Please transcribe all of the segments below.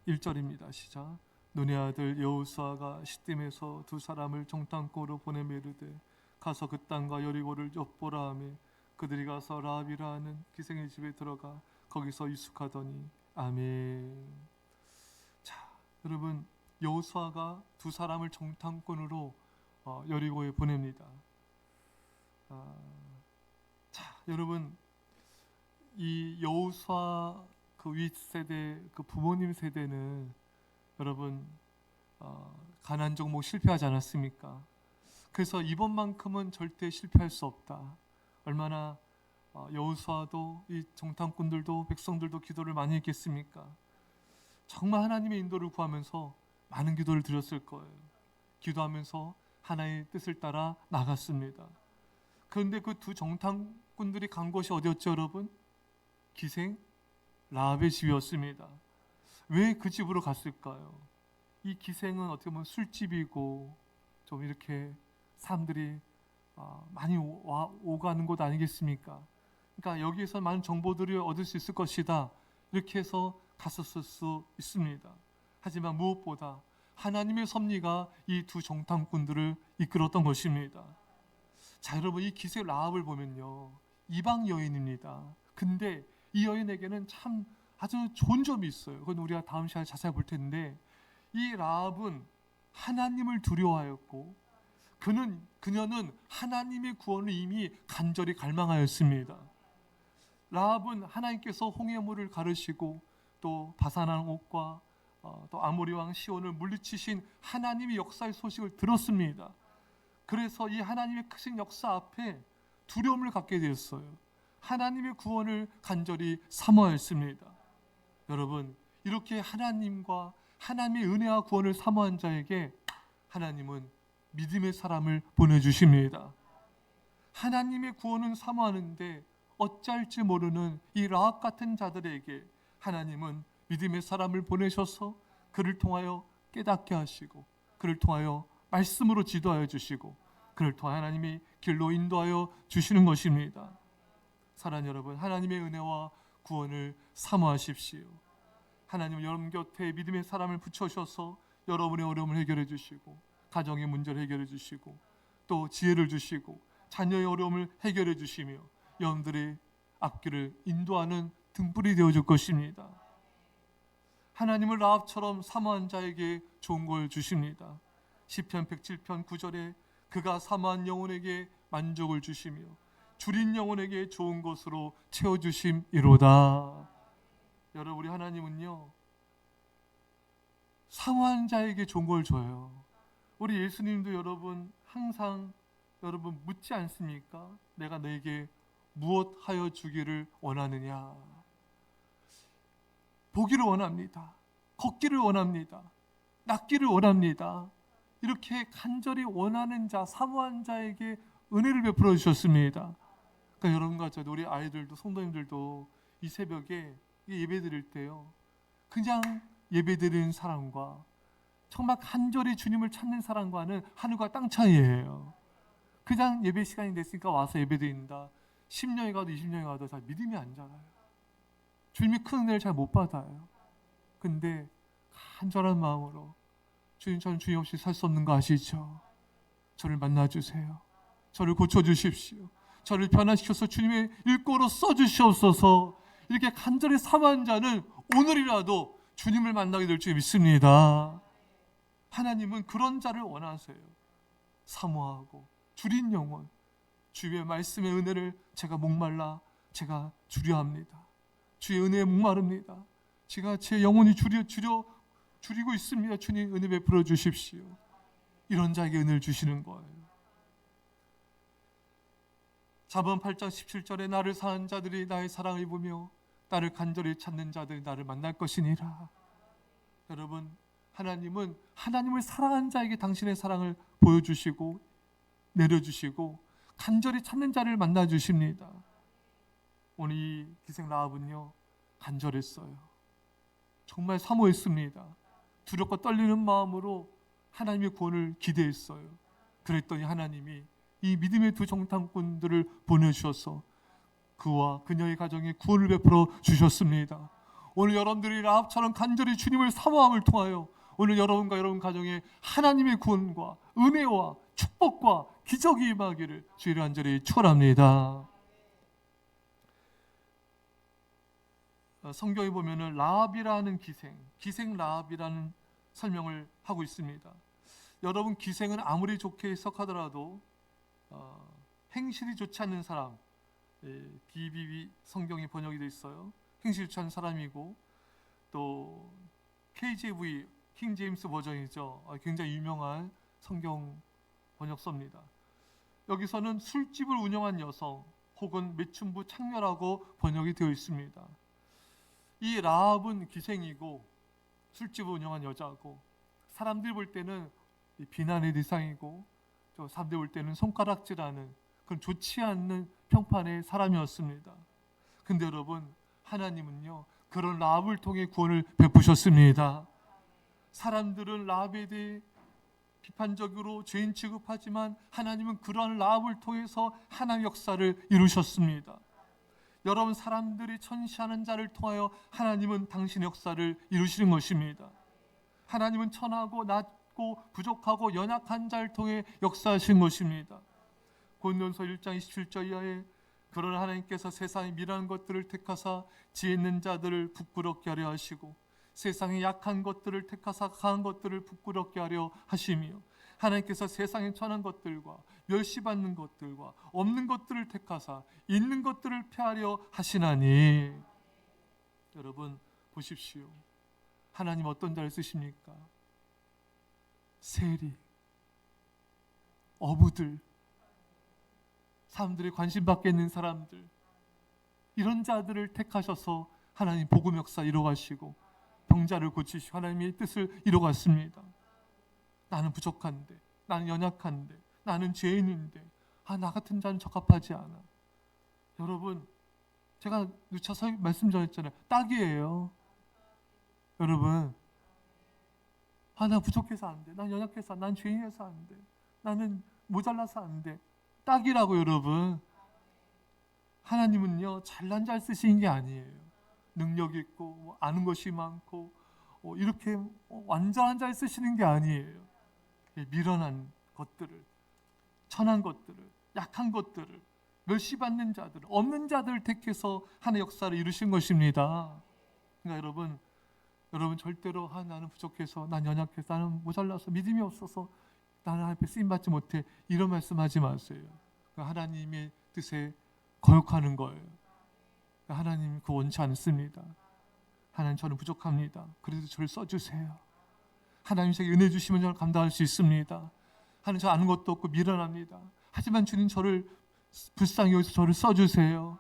1절입니다. 시작. 눈의 아들 여호수아가 시딤에서 두 사람을 정탐꾼으로 보내며 이르되 가서 그 땅과 여리고를 엿보라 하며 그들이 가서 라합이라 하는 기생의 집에 들어가 거기서 유숙하더니 아멘. 자, 여러분, 여호수아가 두 사람을 정탐꾼으로 여리고에 보냅니다. 자, 여러분, 이 여호수아 그 윗세대, 그 부모님 세대는 여러분 가나안 정복 실패하지 않았습니까? 그래서 이번만큼은 절대 실패할 수 없다. 얼마나 여호수아도 이 정탐꾼들도 백성들도 기도를 많이 했겠습니까? 정말 하나님의 인도를 구하면서 많은 기도를 드렸을 거예요. 기도하면서 하나님의 뜻을 따라 나갔습니다. 그런데 그 두 정탐꾼들이 간 곳이 어디였죠, 여러분? 기생 라합의 집이었습니다. 왜 그 집으로 갔을까요? 이 기생은 어떻게 보면 술집이고 좀 이렇게 사람들이 많이 오가는 곳 아니겠습니까? 그러니까 여기에서 많은 정보들을 얻을 수 있을 것이다. 이렇게 해서 갔었을 수 있습니다. 하지만 무엇보다 하나님의 섭리가 이 두 정탐꾼들을 이끌었던 것입니다. 자, 여러분, 이 기생 라합을 보면요, 이방 여인입니다. 근데 이 여인에게는 참 아주 좋은 점이 있어요. 그건 우리가 다음 시간에 자세히 볼 텐데, 이 라합은 하나님을 두려워하였고 그녀는 하나님의 구원을 이미 간절히 갈망하였습니다. 라합은 하나님께서 홍해물을 가르시고 또 바산왕 옥과 또 아모리 왕 시온을 물리치신 하나님의 역사의 소식을 들었습니다. 그래서 이 하나님의 크신 역사 앞에 두려움을 갖게 되었어요. 하나님의 구원을 간절히 사모하였습니다. 여러분, 이렇게 하나님과 하나님의 은혜와 구원을 사모한 자에게 하나님은 믿음의 사람을 보내주십니다. 하나님의 구원은 사모하는데 어찌할지 모르는 이 라합 같은 자들에게 하나님은 믿음의 사람을 보내셔서 그를 통하여 깨닫게 하시고 그를 통하여 말씀으로 지도하여 주시고 그를 통하여 하나님이 길로 인도하여 주시는 것입니다. 사랑하는 여러분, 하나님의 은혜와 구원을 사모하십시오. 하나님은 여러분 곁에 믿음의 사람을 붙여셔서 여러분의 어려움을 해결해 주시고 가정의 문제를 해결해 주시고 또 지혜를 주시고 자녀의 어려움을 해결해 주시며 여러분들의 앞길을 인도하는 등불이 되어줄 것입니다. 하나님을 라합처럼 사모한 자에게 좋은 걸 주십니다. 시편 107편 9절에 그가 사모한 영혼에게 만족을 주시며 줄인 영혼에게 좋은 것으로 채워주심이로다. 여러분, 우리 하나님은요, 사모한 자에게 좋은 걸 줘요. 우리 예수님도 여러분 항상 여러분 묻지 않습니까? 내가 너에게 무엇 하여 주기를 원하느냐? 보기를 원합니다. 걷기를 원합니다. 낫기를 원합니다. 이렇게 간절히 원하는 자, 사모한 자에게 은혜를 베풀어 주셨습니다. 그러니까 여러분과 저도 우리 아이들도 성도님들도 이 새벽에 예배 드릴 때요, 그냥 예배 드리는 사람과 정말 간절히 주님을 찾는 사람과는 하늘과 땅 차이예요. 그냥 예배 시간이 됐으니까 와서 예배 드린다. 10년이 가도 20년이 가도 잘 믿음이 안 자라요. 주님이 큰 은혜를 잘 못 받아요. 근데 간절한 마음으로 주님, 저는 주님 없이 살 수 없는 거 아시죠? 저를 만나주세요. 저를 고쳐주십시오. 저를 변화시켜서 주님의 일꾼으로 써주시옵소서. 이렇게 간절히 사모한 자는 오늘이라도 주님을 만나게 될 줄 믿습니다. 하나님은 그런 자를 원하세요. 사모하고 줄인 영혼, 주의 말씀의 은혜를 제가 목말라 제가 주려 합니다. 주의 은혜에 목마릅니다. 제가 제 영혼이 줄이고 있습니다. 주님 은혜 베풀어 주십시오. 이런 자에게 은혜를 주시는 거예요. 잠언 8장 17절에 나를 사랑하는 자들이 나의 사랑을 입으며 나를 간절히 찾는 자들이 나를 만날 것이니라. 여러분, 하나님은 하나님을 사랑하는 자에게 당신의 사랑을 보여주시고 내려주시고 간절히 찾는 자를 만나주십니다. 오늘 이 기생 라합은요, 간절했어요. 정말 사모했습니다. 두렵고 떨리는 마음으로 하나님의 구원을 기대했어요. 그랬더니 하나님이 이 믿음의 두 정탐꾼들을 보내주셔서 그와 그녀의 가정에 구원을 베풀어 주셨습니다. 오늘 여러분들이 라합처럼 간절히 주님을 사모함을 통하여 오늘 여러분과 여러분 가정에 하나님의 구원과 은혜와 축복과 기적이 임하기를 주의를 간절히 축원합니다. 성경에 보면은 라합이라는 기생 라합이라는 설명을 하고 있습니다. 여러분, 기생은 아무리 좋게 해석하더라도 행실이 좋지 않는 사람, BBB 성경이 번역이 되어 있어요. 행실이 좋지 않은 사람이고, 또 KJV 킹 제임스 버전이죠. 굉장히 유명한 성경 번역서입니다. 여기서는 술집을 운영한 여성 혹은 매춘부 창녀라고 번역이 되어 있습니다. 이 라합은 기생이고 술집을 운영한 여자고, 사람들이 볼 때는 비난의 대상이고, 또 사람들이 볼 때는 손가락질하는 그런 좋지 않는 평판의 사람이었습니다. 근데 여러분, 하나님은요 그런 라합을 통해 구원을 베푸셨습니다. 사람들은 라합에 대해 비판적으로 죄인 취급하지만 하나님은 그러한 라합을 통해서 하나님의 역사를 이루셨습니다. 여러분, 사람들이 천시하는 자를 통하여 하나님은 당신의 역사를 이루시는 것입니다. 하나님은 천하고 낮고 부족하고 연약한 자를 통해 역사하신 것입니다. 고린도전서 1장 27절 이하에 그러나 하나님께서 세상에 미련한 것들을 택하사 지혜 있는 자들을 부끄럽게 하려 하시고 세상에 약한 것들을 택하사 강한 것들을 부끄럽게 하려 하시며 하나님께서 세상에 천한 것들과 멸시받는 것들과 없는 것들을 택하사 있는 것들을 폐하려 하시나니. 여러분 보십시오. 하나님 어떤 자를 쓰십니까? 세리, 어부들, 사람들이 관심 받게 있는 사람들, 이런 자들을 택하셔서 하나님 복음 역사 이루어가시고 병자를 고치시고 하나님의 뜻을 이루어갔습니다. 나는 부족한데, 나는 연약한데, 나는 죄인인데 나 같은 자는 적합하지 않아. 여러분, 제가 누차 말씀 전했잖아요. 딱이에요. 여러분, 나 부족해서 안 돼, 난 연약해서, 난 죄인해서 안 돼, 나는 모자라서 안 돼. 딱이라고. 여러분, 하나님은요 잘난 자 쓰시는 게 아니에요. 능력 있고 아는 것이 많고 이렇게 완전한 자 쓰시는 게 아니에요. 미련한 것들을, 천한 것들을, 약한 것들을, 멸시받는 자들, 없는 자들을 택해서 하나의 역사를 이루신 것입니다. 그러니까 여러분 절대로 나는 부족해서, 난 연약해서, 나는 모자라서, 믿음이 없어서 나는 하나님 앞에 쓰임받지 못해, 이런 말씀하지 마세요. 하나님의 뜻에 거역하는 거예요. 하나님 그 원치 않습니다. 하나님, 저는 부족합니다. 그래도 저를 써주세요. 하나님 제게 은혜 주시면 저는 감당할 수 있습니다. 하나님, 저 아는 것도 없고 미련합니다. 하지만 주님, 저를 불쌍히 여기서 저를 써주세요.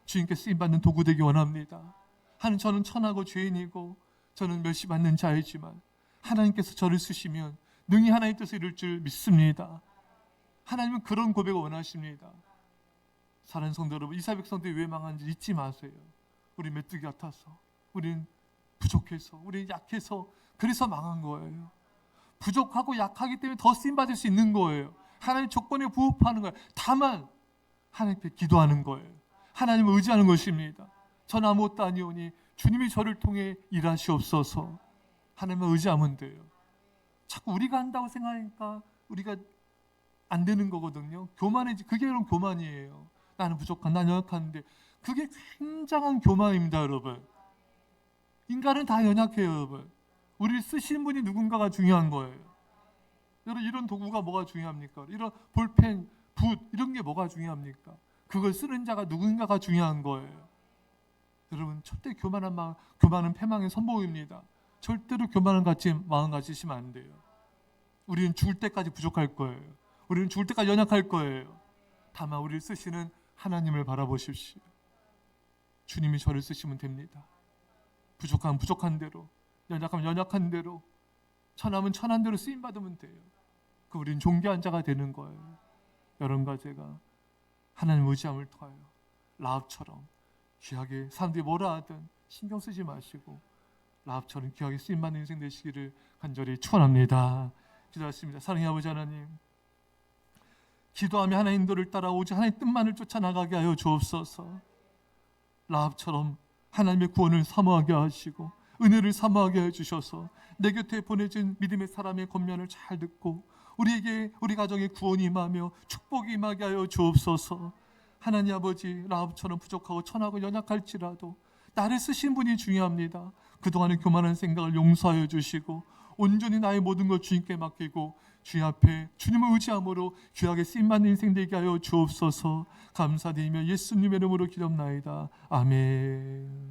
주님께 쓰임받는 도구 되기 원합니다. 하나님, 저는 천하고 죄인이고 저는 멸시받는 자이지만 하나님께서 저를 쓰시면 능히 하나님의 뜻을 이룰 줄 믿습니다. 하나님은 그런 고백을 원하십니다. 사랑하는 성도 여러분, 이사백 성도들이 왜 망한지 잊지 마세요. 우리 메뚜기 같아서, 우린 부족해서, 우린 약해서, 그래서 망한 거예요. 부족하고 약하기 때문에 더 쓰임받을 수 있는 거예요. 하나님 조건에 부합하는 거예요. 다만 하나님께 기도하는 거예요. 하나님을 의지하는 것입니다. 저는 아무것도 아니오니 주님이 저를 통해 일하시옵소서. 하나님을 의지하면 돼요. 자꾸 우리가 한다고 생각하니까 우리가 안 되는 거거든요. 교만해지, 그게 여러분 교만이에요. 나는 부족한, 나는 연약한데, 그게 굉장한 교만입니다. 여러분, 인간은 다 연약해요. 여러분, 우리를 쓰시는 분이 누군가가 중요한 거예요. 여러분, 이런 도구가 뭐가 중요합니까? 이런 볼펜, 붓, 이런 게 뭐가 중요합니까? 그걸 쓰는 자가 누군가가 중요한 거예요. 여러분, 절대 교만은 패망의 선봉입니다. 절대로 교만은 마음 가지시면 안 돼요. 우리는 죽을 때까지 부족할 거예요. 우리는 죽을 때까지 연약할 거예요. 다만 우리를 쓰시는 하나님을 바라보십시오. 주님이 저를 쓰시면 됩니다. 부족하면 부족한 대로, 연약하면 연약한 대로, 천하면 천한 대로 쓰임받으면 돼요. 우리는 존귀한 자가 되는 거예요. 여러분과 제가 하나님 의지함을 통하여 라합처럼 귀하게, 사람들이 뭐라 하든 신경 쓰지 마시고 라합처럼 귀하게 쓰임받는 인생 되시기를 간절히 축원합니다. 기도하십니다. 사랑의 아버지 하나님, 기도하며 하나님 인도를 따라오지 하나님 뜻만을 쫓아나가게 하여 주옵소서. 라합처럼 하나님의 구원을 사모하게 하시고 은혜를 사모하게 해주셔서 내 곁에 보내진 믿음의 사람의 권면을 잘 듣고 우리에게 우리 가정에 구원이 임하며 축복이 임하게 하여 주옵소서. 하나님 아버지, 라합처럼 부족하고 천하고 연약할지라도 나를 쓰신 분이 중요합니다. 그동안의 교만한 생각을 용서하여 주시고 온전히 나의 모든 것 주님께 맡기고 주님 앞에 주님을 의지함으로 귀하게 쓰임받는 인생 되게 하여 주옵소서. 감사드리며 예수님의 이름으로 기도합나이다. 아멘.